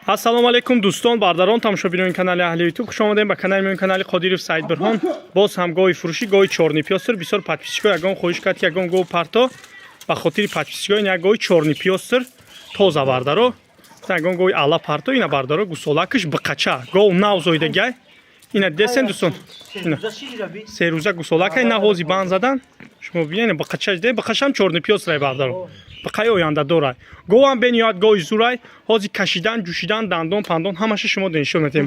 ассалому алайкум дӯстон, бардарон, тамошобинони канали Аҳли Ютуб. Хуш омадем ба канали мони канали Қодиров Саид Бурҳон. Боз ҳам гоҳи фурӯшӣ, гоҳи чорнипёстр. Бисёр подписчикҳо ягон хоҳиш кард, ягон гоҳ парто ба хотири подписчикҳо як гоҳи чорнипёстр тоза бардаро. Ягон гоҳи ала парто ина бардаро гусолакаш биқача. Гоҳ нав зоидагай. Ина десен дӯстон. Се рӯза гусолака ина ҳози банд задан. Шумо бинед биқачаш де, биқашам чорнипёстрай бардаро. Бақай оянда дорай. Гоҳам бениёд гоҳи зурай, ҳози кашидан, ҷӯшидан, дандон, пандон ҳамаша шумо нишон метем.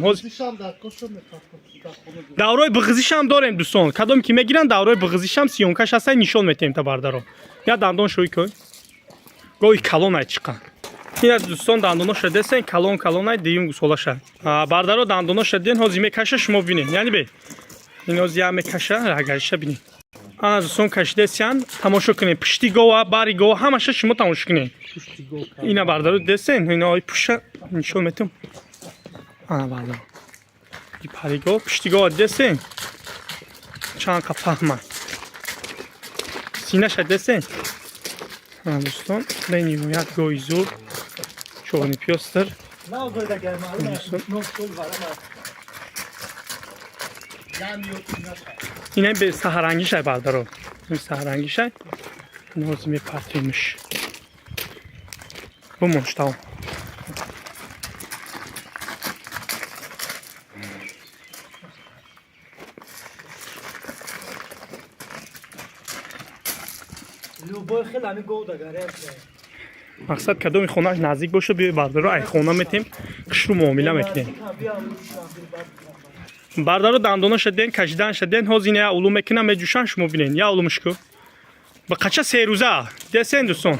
даврои биғизишам дорем дӯстон. Кадом ки мегиранд даврои биғизишам сиёнкаш ҳастай нишон метем та бардаро. Я дандон шӯй кӯй. Гоҳи калонай чиқан. Ина дӯстон дандоноша десен калонай диюм гусолаша. Бардаро дандоноша ден ҳози мекаша шумо бинед. Яъни бе. Ин ҳози я мекаша, рагариша бинед. Ана дӯстон кашидесян тамошо кунед. Пишти гоҳа, бари гоҳа ҳамаша шумо тамошо кунед. Ина бардаро десен, ина ой пуша нишон метем. Ана бардаро. Ди пари гоҳ, пишти гоҳа десен. Чанд қа фаҳма. Синаша десен. Ана дӯстон, бениҳоят гоҳи зур. Чорнипёстр. Ина бе саҳарангишай бардаро. Ин саҳарангишай. Нози мепартемиш. Бумош тамом. мақсад кадоми хонааш наздик боша биё бардаро ай хона метем қишру муомила мекунем. бардаро дандонаша ден кашиданша ден ҳозин я улум мекунам меҷӯшан шумо бинен я улумшку биқача се рӯза десен дӯстон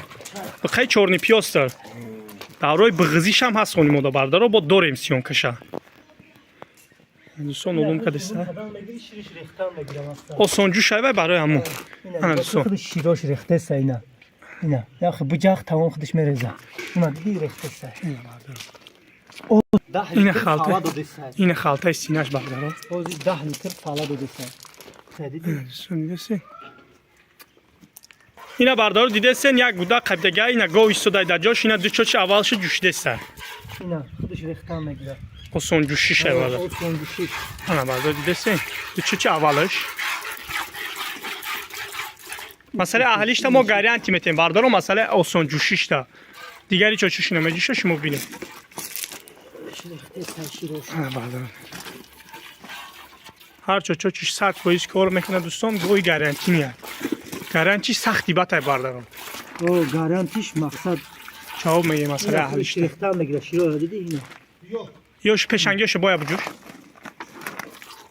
биқаи чорнипёстр даврои биғизишам ҳаст хони мода бардаро бо дорем сиёнкаша дӯстон улум кадеса осонҷӯшайвай барои ҳамон ана дӯстон широш рехтеса ина ина яхи буҷақ тамом худаш мереза ина ди рехтеса ина халтаи синаш бардаро ҳозир 10 литр фала додеса ина бардаро дидесен як гуда қабдага ина гоҳ истодай дар ҷош ина ду чочи аввалша ҷӯшидеса ина худаш рехтан мегира осонҷӯшиша бардаро ана бардаро дидесен ду чочи аввалаш масъалаи аҳлишта мо гарантӣ метем бардаро масъалаи осонҷӯшишта дигари чочиши намеҷӯша шумо бинед ҳар чочочиш 100% кор мекунад дӯстон гоҳи гарантӣ меяд гарантиш сахти батай бардаро гарантиш мақсад ҷавоб мегем масъалаи аҳлишта рехтан мегира широ диди ина ёш пешангиёша боя буҷӯш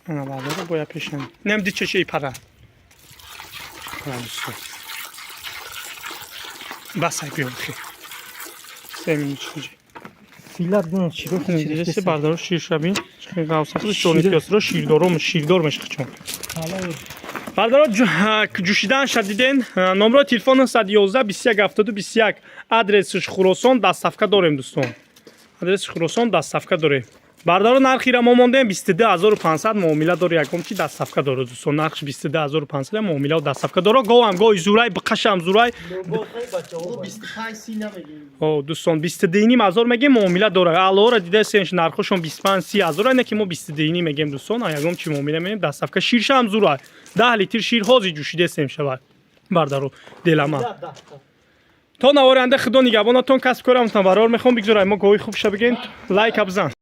ана бардаро боя пешанги нем ди чочи пара басай биёхи 3 минут чуҷи филат гон широ десе бардаро ширшабин гавсахи чорнипёстро ширдор мешқичон бардаро ҷӯшидан шадиден номрои телефон 111 21 72 21 адресиш Хуросон дастсафка дорем дӯстон адресиш Хуросон дастсафка дорем бардаро нархи ра мо мондем 22500 муомила дор ягон чи дастсафка доро дӯстон нархш 22500 муомила дастсафка доро гоҳам гоҳи зурай биқашам зурай дӯстон 22500 мегем муомила дора алора дидасенш нархошон 25-30 ина ки мо 22 мегем дӯстон ягон чи муомила мегем дастсафка ширшам зурай 10 литр шир ҳози ҷӯшидесем шавад бардаро делама то наворанда худо нигабонатон касб корамтон барор мехом бигзорай мо гоҳи хуб шабиген лайк абзан